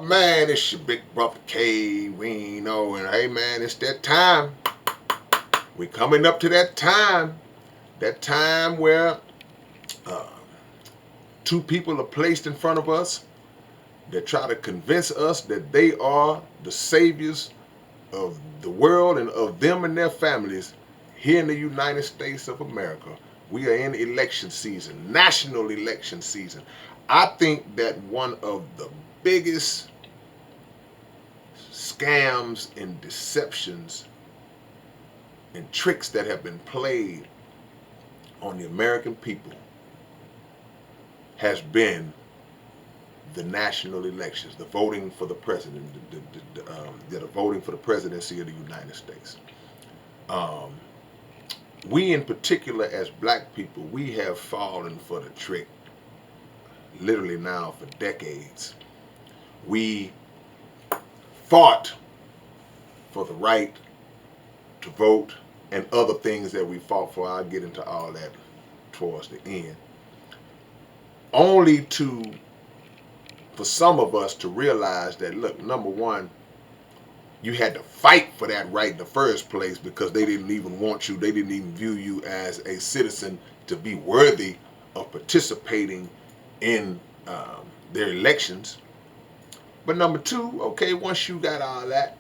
up, man? It's your big brother K-Rino, and hey, man, it's that time. We coming up to that time where uh, two people are placed in front of us that try to convince us that they are the saviors of the world and of them and their families here in the United States of America. We are in election season, national election season. I think that one of the biggest scams and deceptions and tricks that have been played on the American people has been the national elections, the voting for the president, the voting for the presidency of the United States. Um, we in particular as black people, we have fallen for the trick literally now for decades. We fought for the right to vote and other things that we fought for. I'll get into all that towards the end. Only for some of us to realize that, look, number one, you had to fight for that right in the first place because they didn't even want you, they didn't even view you as a citizen to be worthy of participating in their elections. But number two, okay, once you got all that,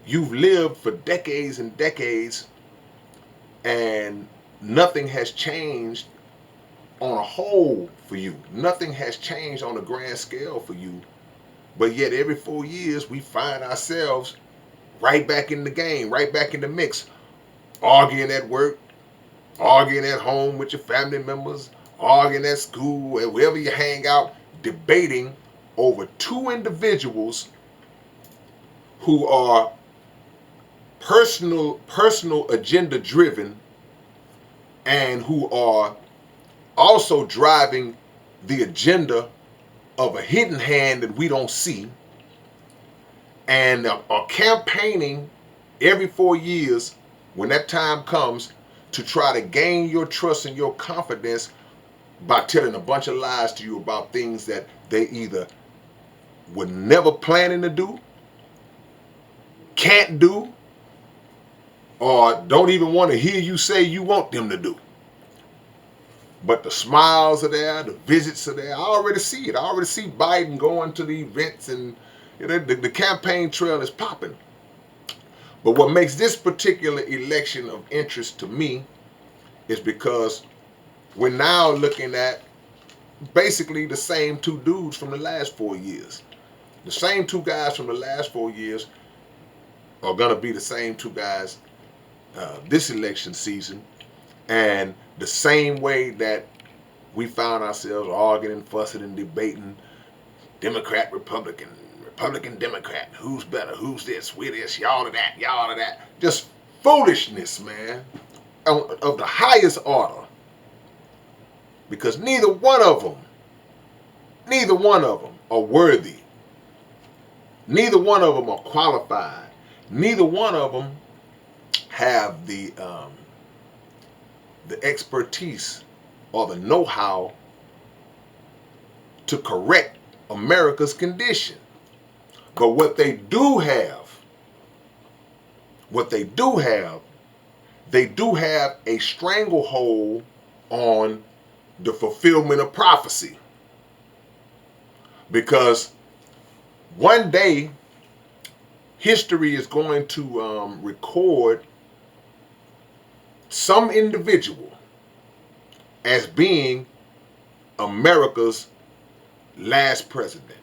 you've lived for decades and decades and nothing has changed on a whole for you. Nothing has changed on a grand scale for you. But yet every 4 years we find ourselves right back in the game, right back in the mix, arguing at work, arguing at home with your family members, arguing at school, wherever you hang out, debating over two individuals who are personal agenda driven and who are also driving the agenda of a hidden hand that we don't see, and are campaigning every 4 years when that time comes to try to gain your trust and your confidence by telling a bunch of lies to you about things that they either were never planning to do, can't do, or don't even want to hear you say you want them to do. But the smiles are there, the visits are there. I already see it. I already see Biden going to the events, and the campaign trail is popping. But what makes this particular election of interest to me is because we're now looking at basically the same two dudes from the last 4 years. The same two guys from the last 4 years are going to be the same two guys this election season. And the same way that we found ourselves arguing, fussing, and debating Democrat, Republican, Republican, Democrat, who's better, who's this, we're this, y'all are that, y'all are that. Just foolishness, man, of the highest order. Because neither one of them are worthy. Neither one of them are qualified. Neither one of them have the expertise or the know-how to correct America's condition. But what they do have, they do have a stranglehold on the fulfillment of prophecy. Because one day, history is going to record some individual as being America's last president.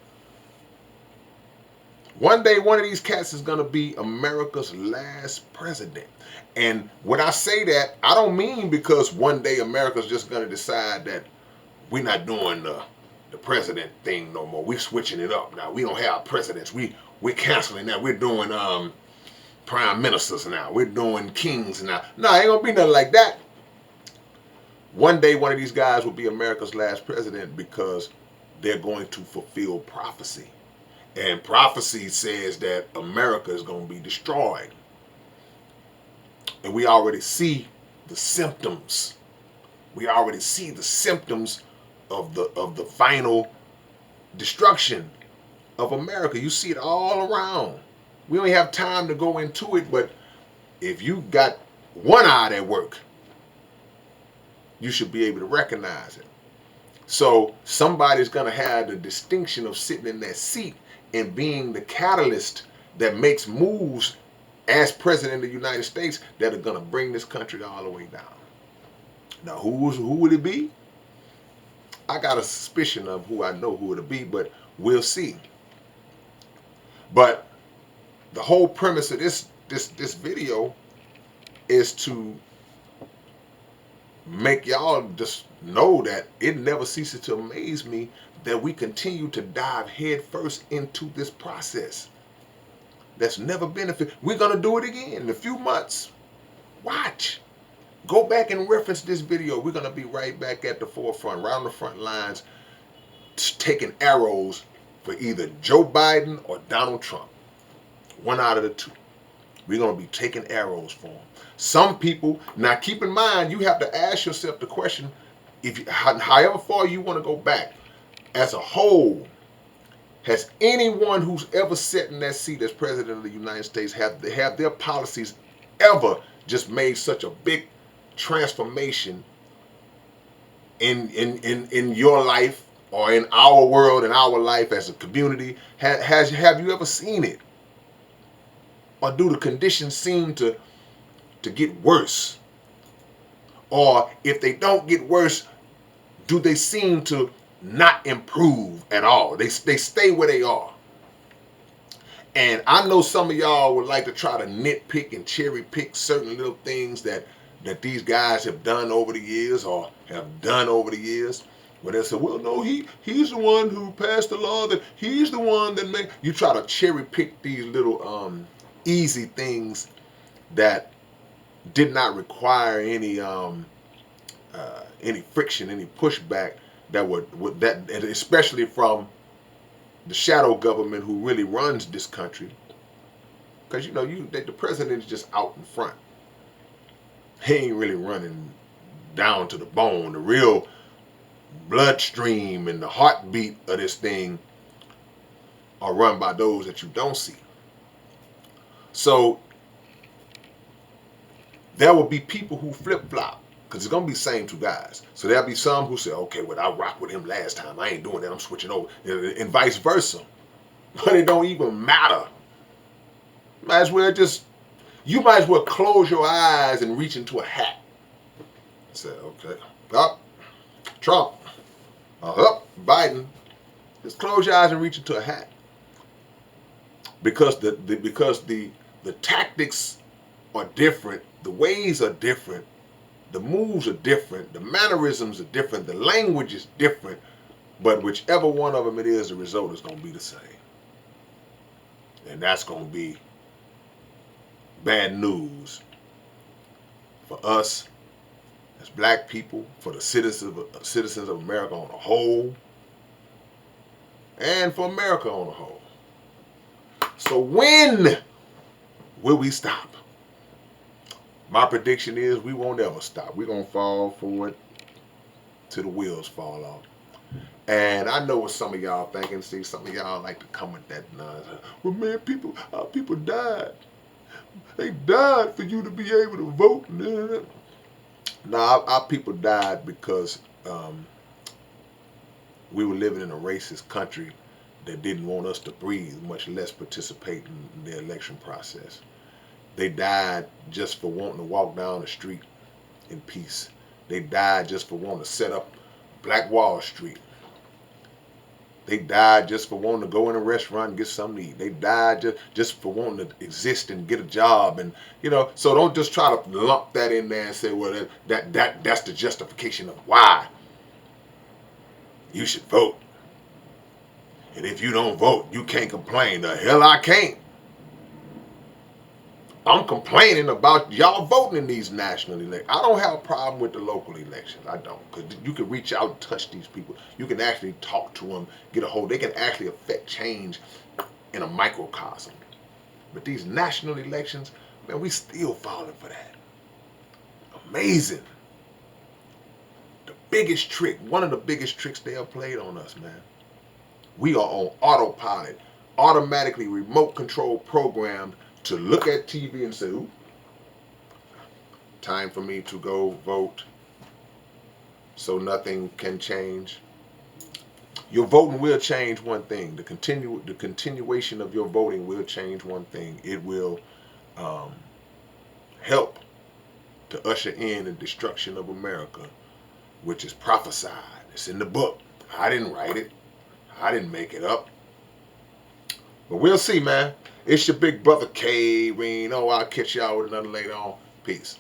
One day, one of these cats is going to be America's last president. And when I say that, I don't mean because one day America's just going to decide that we're not doing the president thing no more. We're switching it up now. We don't have presidents. We're canceling that. We're doing prime ministers now. We're doing kings now. No, ain't gonna be nothing like that. One day, one of these guys will be America's last president because they're going to fulfill prophecy. And prophecy says that America is going to be destroyed. And we already see the symptoms. We already see the symptoms of the final destruction of America. You see it all around. We don't have time to go into it, but if you got one eye at work, you should be able to recognize it. So somebody's going to have the distinction of sitting in that seat and being the catalyst that makes moves as president of the United States that are going to bring this country all the way down. Now, who would it be? I got a suspicion of who I know who it'll be, but we'll see. But the whole premise of this video is to make y'all just know that it never ceases to amaze me that we continue to dive headfirst into this process. That's never been we're gonna do it again in a few months. Watch. Go back and reference this video. We're gonna be right back at the forefront, right on the front lines, taking arrows for either Joe Biden or Donald Trump. One out of the two. We're going to be taking arrows for them. Some people, now keep in mind, you have to ask yourself the question, however far you want to go back, as a whole, has anyone who's ever sat in that seat as president of the United States, have their policies ever just made such a big transformation in your life or in our world, in our life as a community? Have you ever seen it? Or do the conditions seem to get worse? Or if they don't get worse, do they seem to not improve at all? They stay where they are. And I know some of y'all would like to try to nitpick and cherry pick certain little things that these guys have done over the years or have done over the years. When they say, well, no, he's the one who passed the law, that he's the one that made. You try to cherry pick these little easy things that did not require any friction, any pushback that would especially from the shadow government who really runs this country. Because the president is just out in front. He ain't really running down to the bone. The real bloodstream and the heartbeat of this thing are run by those that you don't see. So there will be people who flip-flop, because it's going to be the same two guys. So there'll be some who say, okay, well, I rocked with him last time. I ain't doing that. I'm switching over. And vice versa. But it don't even matter. You might as well close your eyes and reach into a hat. Say, okay, up, Trump, up, Biden. Just close your eyes and reach into a hat. Because the tactics are different, the ways are different, the moves are different, the mannerisms are different, the language is different, but whichever one of them it is, the result is going to be the same. And that's going to be bad news for us as black people, for the citizens of America on a whole, and for America on a whole. So when will we stop? My prediction is we won't ever stop. We're going to fall forward till the wheels fall off. And I know what some of y'all thinking. See, some of y'all like to come with that nonsense. Well, man, our people died. They died for you to be able to vote. No, our people died because we were living in a racist country that didn't want us to breathe, much less participate in the election process. They died just for wanting to walk down the street in peace. They died just for wanting to set up Black Wall Street. They died just for wanting to go in a restaurant and get something to eat. They died just for wanting to exist and get a job. And so don't just try to lump that in there and say, well, that's the justification of why you should vote. And if you don't vote, you can't complain. The hell I can't. I'm complaining about y'all voting in these national elections. I don't have a problem with the local elections. I don't. Because you can reach out and touch these people. You can actually talk to them, get a hold. They can actually affect change in a microcosm. But these national elections, man, we still falling for that. Amazing. The biggest trick, one of the biggest tricks they have played on us, man. We are on autopilot. automatically remote control programmed to look at TV and say, ooh, time for me to go vote so nothing can change. Your voting will change one thing. The continuation of your voting will change one thing. It will um, help to usher in the destruction of America, which is prophesied. It's in the book. I didn't write it. I didn't make it up. But we'll see, man. It's your big brother K-Rino. I'll catch y'all with another later on. Peace.